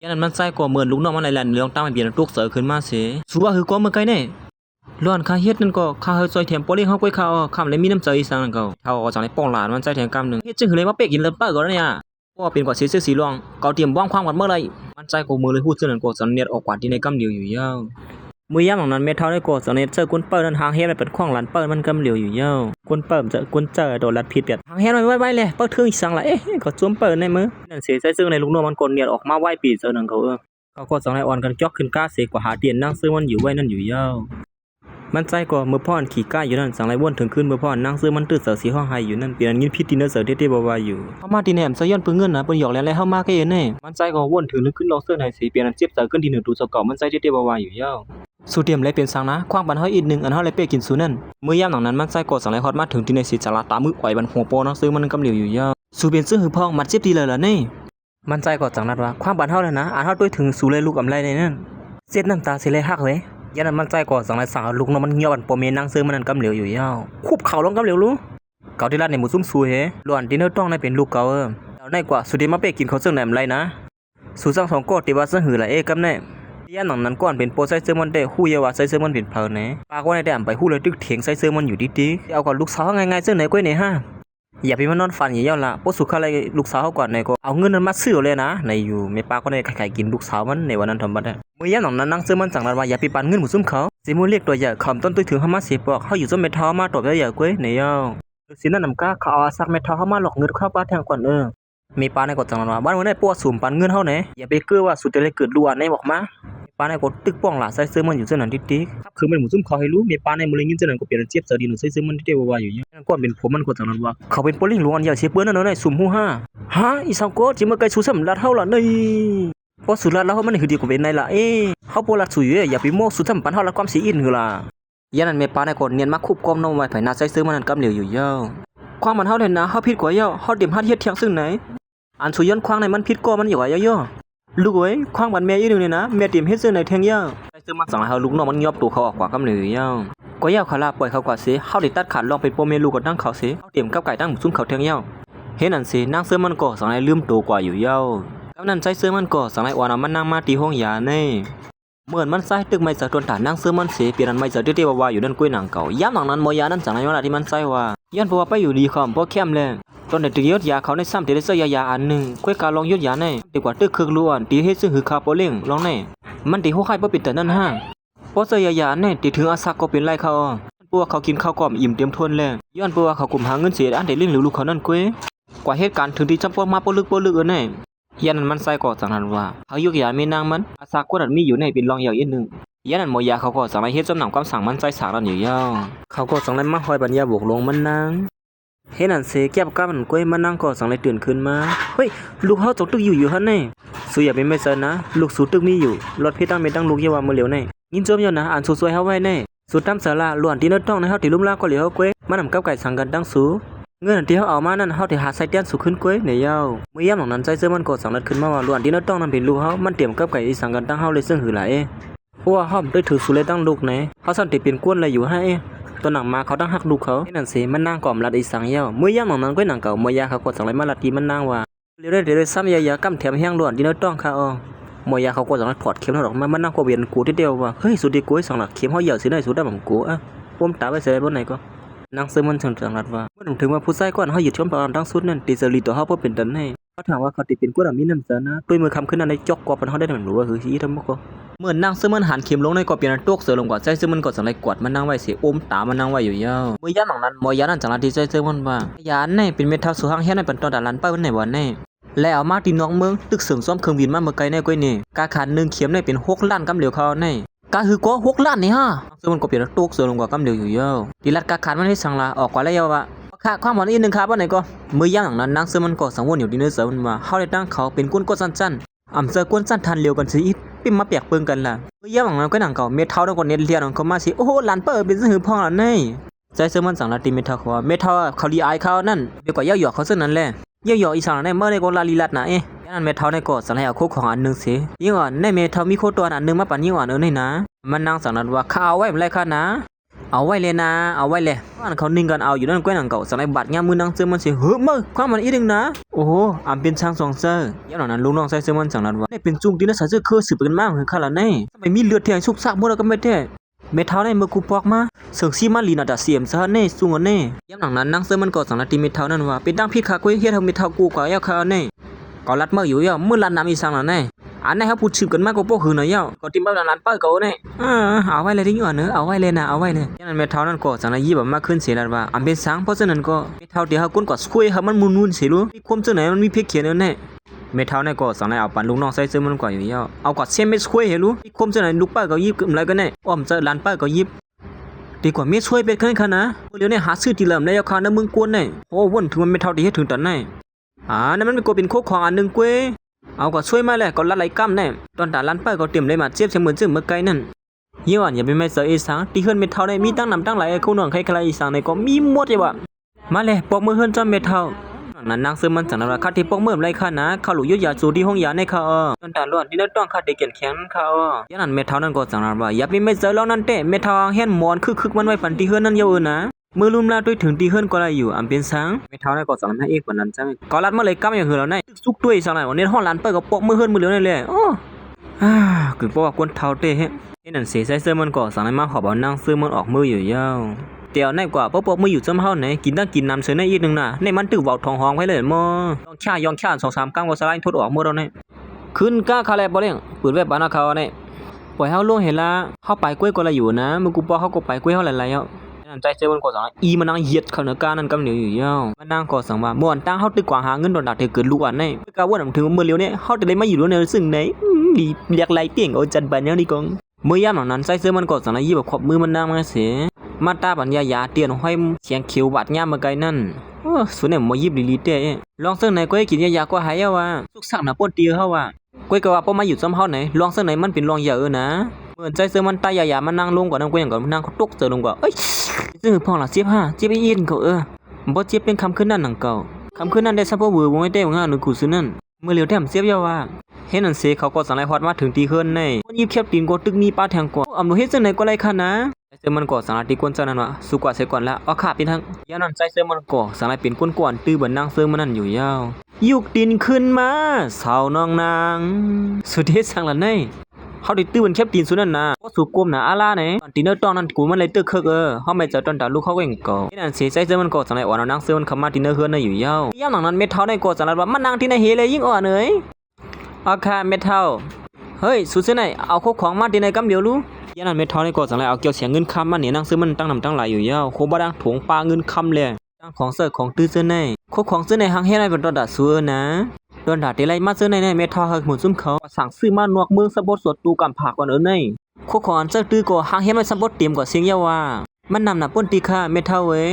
ยันนั้นมันใส่ก็เหมือนลูกน้องมันหลายๆเรื่องตามให้เปลี่ยนตุกเสือขึ้นมาเสิสูว่าคือก็เมื่อไกลแน่ล้วนค่าเฮ็ดนั่นก็ค่าเฮาซอยแถมปอลิเฮาก้อยข้าวคำเลยมีน้ำใจอีสังนั่นก็เฮาก็จังได้ป้องหลานมันใจแถมกำนึงเฮ็ดจึงเลยมาเป๊กกินเลิศป้าก็เนี่ยเพราะว่าเป็นกว่าสิซื้อสีรองเกาเตรียมว่างความกันเมื่อไรมันใจก็มือเลยพูดซื่อนั่นก็สันเนียดออกกว่าที่ในกำเดียวอยู่ยาวมือยามของนั้นเมทัลได้ก็สันเนียดเจอกุนเปิ้ลนั้นหางเฮ็ดไปเป็นข้องหลานเปิ้ลมันกำเหลียวอยู่ยาวกุนเปิ้ลจะกุนเจอโดนลัดผิดเปียดหางเฮ็ดไว้เลยเปิ้ลถึงอีสังละก็จ้วมเปิ้ลในมือนั่นสิใส่ซึ่งในลูกน้องมันกนเนียดออกมาไหว้ปีเจอนั่นเขาก็สังได้อ่อนกันจอกขึ้นก้าเสกว่าหาเตียนนั่งซึ่งมันอยู่ไว้นั่นอยู่ยาวมันใจก็มือพ่อนขี่ก้าอยู่นั่นสังไรวนถึงขึ้นมือพ่อนนั่งซื้อมันตื้อเสือสีห้องไฮอยู่นั่นเปลี่ยนยินพิษดินเสือเท่ๆบ่าวอยู่เข้ามาที่แหนมเสือย้อนปืนเงินนะปืนหยอกแล้วเข้ามาแค่เน่มันใจก็วนถึงลึกขึ้นลองเสื้อไหนสีเปลี่ยนเจ็บเสือขึ้นที่หนึ่งดูสกอมันใจเท่ๆบ่าวอยู่ยาวสูเตรียมเลยเป็นสังนะคว้างบันเฮาอีกหนึ่งอันเฮาเลยเปียกินสูนั่นมือยามหนังนั้นมันใจก็สังไรฮอตมาถึงที่ในสีจาราตามือไหวบันหัวโปนั่งซื้อมันกำเหลียวอยู่ยาวสูเปลี่ยนซื้อหือพองมัดเจ็บดีเลยล่ะนี่มันใจก็จังนัดว่าคว้างบันเฮาเลยนะอันเฮาด้วยถึงสูเลยลูกอำไรในนั่นเจ็ดน้ำตาสิเลยฮักเลยยันนั้นมันใจก่อสังไรสั่งลูกน้องมันเงียบอันปอเมนั่งซื้อมันนั่นกำเหลียวอยู่ยาวคุบเข่าลงกำเหลียวรู้เก่าที่ร้านในหมู่ซุ่มซูเฮล้วนดินเนอร์ต้องในเป็นลูกเก่าแล้วในกว่าสุดที่มาเปกินเขาซึ่งไหนมันไรนะสู่สั่งสองกอดที่ว่าซึ่งหือละกำแน่ยันหนังนั้นก่อนเป็นโปไซเซอร์มันได้ฮู้เยาว่าไซเซอร์มันเป็นเพลเน่ปากว่าในแดมไปฮู้เลยตึกเถียงไซเซอร์มันอยู่ดีๆเอาก่อนลูกสาวง่ายๆซึ่งไหนก้อยไหนฮะอย่าไปมานอนฝันอย่าเย้าละโปสุขอะไรลูกสาวเขาก่อนในก็เอาเงินนั้นมาซื้อเลยนะในอยู่แม่ป้าก็ในไข่กินลูกสาวมันในวันนั้นทำบัดมือยามหนังนั้นนั่งซื้อมันสั่งนั้นว่าอย่าไปปั่นเงินหมู่ซุ่มเขาสิมูเรียกตัวใหญ่คำต้นตุ้ยถึงห้ามาเสียปอกเขาอยู่จนเม็ดเท้ามาตบใหญ่ก้อยในเย้าสินั่นนำก้าเขาเอาซักเม็ดเท้าเข้ามาหลอกเงินเข้าป้าแทงก่อนมีป้าในกดจังนั้นว่าบ้านวันนี้ปวดสุ่มปั่นเงินเท่าไหนอย่าไปเกื้อว่าสุดจะเลยเกิดล้วนในบอกมาป้าในกดตึกป้องหล่าใส่ซื้อมันอยู่เส้นนั้นติ๊กครับคือมันหมู่ซุ่มเขาให้รู้มีป้าในมือเลี้ยงเส้นนั้นก็เปลี่ยนเจ็บเสือดีหนูใส่ซื้อมันที่เดียวว่าอยู่เนี่ยก่อนเป็นผมมันกดจังนั้นว่าเขาเป็นโปลิงหลวงอย่าเสียเปื้อนนั่นเลยสุ่มหูห้าฮะอีสังโกจิมาไกลสู้สำลัดเท่าละนี่พอสุดลัดแล้วมันคือดีกว่าเป็นในละเขาโปลัดสุยอย่าไปโม้สุดทำปันเท่าละความสีอินคือละยันนั้นเมป้าในกดเนียนมาคุบกองนมไว้ไผ่นาใส่ซื้อมันนั่นกำเหลียวอยู่เย้าความมันเท่าเลยนะเขาผิดกว่าเย้าเขาเดี่ยมฮัดเฮ็ดเทียงซึ่งไหนอันสุย้อนควางในมันผิดก็มันอยู่ว่าเย้าลูกเอ้ยควางบันแม่ยี่นึงเนี่ยนะแม่เตรียมเฮ็ดซึ่งไหนแทงเย้าใส่ซื้อมาสั่งให้ลูกน้องมันยอบตัวเขาออกกว่ากำเหลียวเย้าก็เย้าเขาลาปล่อยเขากว่าสิเขาได้ตัดขาดลองเป็นโปเมลูกกับตั้งเขาสิเขาเตรียมกับไก่ตั้งซุ่มเขาแทงเย้าเห็นอันสินั่งซื้อมันก็สั่งให้ลืมตัวกว่าอยู่เย้ากำนั้นใส่ซื้อมันก็สั่งให้อ่อนมันนั่งมาตีห้องยาเน่เหมือนมันใส่ตึกไม่สะทนฐานนั่งซื้อมันเสียเปลี่ยนอันไม่สะที่ว่าอยู่ด้านกุ้ยหนังเก่าย้ำหนังนั้นมอยานั้นสั่งให้เวลาที่มันใส่ว่าย้อนเพราะว่าไปอยู่ดีคอมเพราะเข้มเลยตอนเด็กตึกยศยาเขาในซ้ำที่ได้เสื้อยาอันหนึ่งกุ้ยการลองยศยาในดีกว่าตึกคึกล้วนตีให้ซึ่งหือคาโปเล่งลองในมันตีหัวไข่เพราะปิดแต่นั่นห้างเพราะเสื้อยาในตีถึงอาซักก็เป็นไรเขาพวกเขากินข้าวกล่อมอิ่มเต็มทนเลยย้อนเพราะว่าเขากลุ่มหาเงินเสียอันเด็กเลี้ยงหรือลูกเขานั่นกุ้ยกว่าเหตุการณ์ถึงที่จำปนมาปลึกเนี่ยยันนั้นมันใส่ก่อสั่งนั้นว่าเขายุกยาไม่นางมันอาซักก็ดันมีอยู่ในเป็นรองยาวอีกหนึ่งยันนั้นมอยาเขาก็สามารถเฮ็ดจำหนังความสั่งมันใจสารนั่นอยู่ยาวเขาก็สั่งเลยมาหอยปัญญาบวกลงมันนางเฮ็ดนั่นเสแก้บก้ามันก้อยมันนางก็สั่งเลยตื่นขึ้นมาเฮ้ยลูกเขาตกตึกอยู่หั่นนี่สู้อย่าเป็นไม่เซินนะลูกสู้ตึกมีอยู่รถพี่ตั้งไม่ตั้งลูกเยาว่ามื้อเหลียวในยินจมอยู่นะอ่านสวยๆเฮาไว้ในสุดตามสาระล้วนที่นต้องในเฮาที่ลุ่มลาก็เหลียวก้อยมันนำกับไก่สั่งกันตั้งสูเงินที่เขาเอามานั่นเขาที่หาใส่เตียนสุขึ้นก้อยในเย้าเมื่อยามหลังนั้นใจเสื้อมันก็สั่งนัดขึ้นมาว่าล้วนที่นั่นต้องนั่นเป็นลูกเขามันเตรียมกับไก่สั่งกันตั้งเขาเลยซึ่งหือหลายเพราะว่าเขาได้ถือสุเลยตั้งลูกไหนเขาสั่นติเป็นก้นอะไรอยู่ให้ตัวหนังมาเขาตั้งหักลูกเขาที่นั่นสิมันนั่งกล่อมรัดอีสั่งเย้าเมื่อยามหลังนั้นก้อยหนังเก่าเมื่อยาเขากดสั่งอะไรมาลัดทีมันนั่งว่าเรื่อยซ้ำยากำแถมแห้งล้วนที่นั่นต้องเขาเมื่อยาเขากดสั่งพอดเข็มเขาออกมามันนั่งก็เวียนกูที่เดียวว่าเฮ้ยสุดที่กูสั่งหลักเข็มเขาเหยาสิได้สุดได้แบบกูป้มตาไปเสียบนไหนก็นางซื้อมันจังรัดว่าเมื่อถึงว่าผู้ชายก่อนเขาหยุดชมประการทั้งสุดนั่นตีเซรีตัวเขาเพื่อเป็นตันให้เขาถามว่าเขาติเป็นกู้ดมีน้ำใจนะด้วยมือคำขึ้นในจอกกว่าปันเขาได้เหมือนรู้ว่าคือชี้ทำมุกเมื่อนางซื้อมันหันเข็มลงในกอบเปลี่ยนตัวเสือลงกว่าใจซื้อมันก็สั่งไรกวดมันนั่งไว้เสียอมตามันนั่งไว้อยู่ยาวเมื่อยามหลังนั้นมอยานั่นจังรัดที่ใจซื้อมันว่ายานในเป็นเม็ดเท้าสุหังเฮียในเป็นตอนด่านลันป้าวันไหนวันในแล้วเอามาตีน้องเมืองตึกเสริมซ้อมเครื่องบินมาเมื่อไกลในก้อยนี่กาขาดหนึ่งเข็มในเป็น6 ล้านกำเหลียวเขาในกาคือก็6 ล้านนี่ฮะซึ่งมันก็เปลี่ยนตัวเสือลงกว่ากำเหลียวอยู่เยอะดีรัดกาขาดมันให้สั่งลาออกกว่าแล้วยาวะค่าความหวานอีกหนึ่งครับว่าไหนก็มือย่างหลังนั้นนางเสือมันก็สังวนอยู่ดีเนื้อเสือมันว่าเขาได้ตั้งเขาเป็นก้นก้นสั้นอ่ำเสือก้นสั้นทันเร็วกันสิอีปิ้มมาเปียกเปิงกันล่ะมือย่างหลังนั้นก็หนังเก่าเม็ดเท้าแล้วก็เน็ตเลียนของเขามาสิโอ้โหหลานเปิดเป็นสื่อพ่อหลานนี่ใจเสือมันสั่งลาตีเม็ดเท้าเขาเม็ดเท้าเขาลีไอเขานั่นเดี๋ยวก็ย่อหยอกเขาเส้นนั้นแหละย่อหยอกอีสานในเมื่อในก็ลาลีลัดนะนั่นเม็ดเท้าในก็สั่งให้เอาโคของอันหนึ่งสิยิ่งอ่อนในเม็ดเท้ามีโคตัวอันหนึ่งมาปั่นยิ่งอ่อนในนะมันนางสั่งนั้นว่าข้าวไว้ไม่ไรข้านะ เอาไว้เลยนะเอาไว้เลยว่าเขานิ่งกันเอาอยู่นั่นก้อยหนังเก่าสไลบัดย่ามือนางเสื้อมันสิเฮ้อมือความมันอีดึงนะโอ้โหอำเป็นช่างสองเซอร์ย่าหนนั้นลุงน้องใส่เสื้อมันจังนั้นว่าได้เป็นจุงที่น่าใส่เสื้อคือสืบกันมากคือข้าละแน่ทำไมมีเลือดแทงชุกซักหมดแล้วก็ไม่แท้เมทัลในมือกูปอกมาเสือกซีมาลีน่ะดาเสียมซะแน่ซุงอันแน่ย่ำหนังนั้นนางเสื้อมันก็สังนาทีเมทัลนั่นว่าเป็นดังพิษขากุ้ยเฮ็ดให้เมทัลกูกว่าย่าข้าแน่ก็รัดมืออยู่ย่ามือลัดน้ำอีสังละแน่อันไหนครับพูดชืบกันมากกว่าพวกหืนหน่อยเย้าก็ทิมบ้านร้านป้าเก่าเนี่ยเอาไว้เลยที่อยู่เนอะเอาไว้เลยนะเอาไว้เลยยันเมทัลนั่นก็สังนายีแบบมากขึ้นเสียแล้วว่าอันเป็นสังเพราะฉะนั้นก็เมทัลเดี๋ยวเขากุ้นก็ช่วยให้มันมุนๆเสียรู้มีความเจ้าไหนมันมีเพียงเขียนเอาแน่เมทัลเนี่ยก็สังนาเอาปั่นลูกน้องใส่เสื้อมันกว่าอยู่เย้าเอากอดเส้นไม่ช่วยเห็นรู้มีความเจ้าไหนลูกป้าก็ยิบกึ่มอะไรกันแน่อ้อมเจอร้านป้าก็ยิบดีกว่าไม่ช่วยเป็นขึ้นขนาดเดี๋ยวเนี่ยหาซื้อตีเหลิมได้ยาคาน้ำมึงกวนเนี่ยโอ้วันถึงมันเมทัลที่ให้ถึงตอนไหนนั่นมันเป็นก็เป็นโคของอันหนึ่งเว้ยเอาก็ช่วยมาเลยก็ละไหลกำแน่ตอนด่าล้านป้าก็เตรียมได้มาเจี๊ยบเสมือนจึงเมื่อไกลนั่นเยี่ยนอย่าไปไม่เสืออีสังที่เฮือนเมทัลได้มีตั้งนำตั้งหลายคู่น้องใครๆอีสังในก็มีหมดเลยว่ะมาเลยปอกมือเฮือนจอมเมทัลนั่นนางซื้อมันจังนะคาที่ปอกมือไรข้านะเขาหลุดยุดยาจูที่ห้องยาในเขาตอนด่าล้วนที่นั่นต้องคาเด็กเกียนแข็งเขายันนั่นเมทัลนั่นก็จังนะว่าอย่าไปไม่เสือแล้วนั่นเตะเมทัลเฮียนมอนคึกมันไว้ฝันที่เฮือนนั่นเยอะนะมือลุ่มลาด้วยถึงที่เฮือนก็ได้อยู่อันเป็นสังเมทัลนั่นก็จังให้เอกกว่านั้นจังก็รัดมาเลยกำอย่างเหือแล้วนี่ซุกด้วยสังไหนวันนี้ห้องร้านเปิดก็ปอกมือเฮือนมือเหลียวนี่เลยคือเพราะว่าคนเท่าเตะนั่นเสียใส่เสื้อมันก็สั่งให้มาขอบเอานั่งซื้อมันออกมืออยู่ยาวเดี๋ยวในกว่าปอกมืออยู่จำเฮาไหนกินตั้งกินน้ำเสือในอีกนึงน่ะในมันตื้อเว้าทองหองไว้เลยมอยองข่า2-3กังก็สลายทดออกมือแล้วนี่ขึ้นก้าคาแลบ่เลี้ยงปืนไว้บ้านเขาเนี่ยปล่อยเฮาลงเห็นละเฮาไปกล้วยก็ละอยู่นะมึงกูปอเฮาก็ไปกล้วยเฮาหลายๆนั่นใจเสื้อมันก็สั่งอีมันนั่งเหยียดเข้าเนื้อก้านั่นกำเหนียวอยู่ยาวมันนั่งก็สั่งว่าม่วนตั้งเฮาตึกกว่าหาเงินโดนดักเกิดลูกอันนี่กะว่าถึงมือเลี้ยวเนี่ยเฮาจะได้มาอยู่ในซึ่งไหนดีเรียกไรเตียงเอาจันบันเนี่ยนี่กงมือยามนั้นใส่เสื้อมันก็สั่งยี่แบบขอบมือมันนั่งมาเสียมาตาบัญญายาเตียนห้อยเสียงเขียวบาดย่ามมาไกลนั่นส่วนเนี่ยมอยิบลีเต้ลองเสื้อไหนก็ให้กินยาก็หายว่าสุกสักน่ะปนตีเฮาว่าก้อยก็ว่าป้อมาอยู่ซ้ำเฮาไหนลองเสื้อไหนมันเป็นลองยานะเหมือนใจเสื้อมันตายายามันนั่งลงกว่านั่งก็อย่างก่อนนั่งเขาตกเจอลงกว่าเอ้ยซื้อพ่อละ15เจ็บอีนเขาบ่เจ็บเป็นคำขึ้นนั่นหนังเก่าคำขึ้นนั่นได้ซับบ่เวอร์บ่ให้ได้ว่าหนูกูซื้อนั่นเมื่อเหลียวแถมเสียบยาว่าเฮ็ดนั่นเสเขาก็สังไลฮอดมาถึงที่เฮือนในคนยิบแคบตีนก็ตึกมีป้าแทงกว่าอำหนูเฮ็ดจังได๋ก็ไรคั่นนะใจเสื้อมันก็สังไลที่ก้นเจ้านั่นว่าสุกว่าเสียก่อนละเอาขาเป็นทั้งยานั้นใจเสื้อมันก็สังไลเป็นก้นก่อนตื้อบันนางเสื้อมันนั่นอยู่ยาวยุกดินขึ้นมาสาวน้องนางสุดเฮ็ดสังละในเฮาได้ตื้อบันแคบตีนสุนั่นน่ะก็สุกวมน่ะอาลาไหนตอนตีเนอร์ตองนั้นกูมันเลยตึกเคิกเฮาไม่เจอตอนตาลูกเขาก็ยังก่อเฮ็ดนั่นเสียใจเสื้อมันก็สังไลอ่อนนางเสื้อมันเข้ามาตีเนอร์เฮือนน่ะอยู่ยาวยามหลังนั้นเม็ดเท้าในก็สังไลว่ามันนางที่ในเฮเลยยิ่งอ่อนเอ้ยอาคาเมทัลเฮ้ยสุดเส้นไหนเอาโคของมาดีในกำเดียวรู้ยันนั้นเมทัลในก่อสังไรเอาเกี่ยวเสียงเงินคำมันเนี่ยนั่งซื้อมันตั้งนำตั้งหลายอยู่ยาวโคบดังถุงปลาเงินคำเลยตั้งของเสิร์ฟของตื้อเส้นในโคของเส้นในหางเฮ็ดให้เป็นตอนดัดซัวนะตอนดัดเดลัยมาเส้นในเมทัลเฮกหมุนซุ่มเขาสั่งซื้อมานวกเมืองสะบดสวดตูกำผักก่อนในโคของอันเสิร์ฟตื้อก่อหางเฮ็ดไม่สะบดเตรียมก่อเสียงยาว่ามันนำหนับป้นตีค่าเมทัลเว้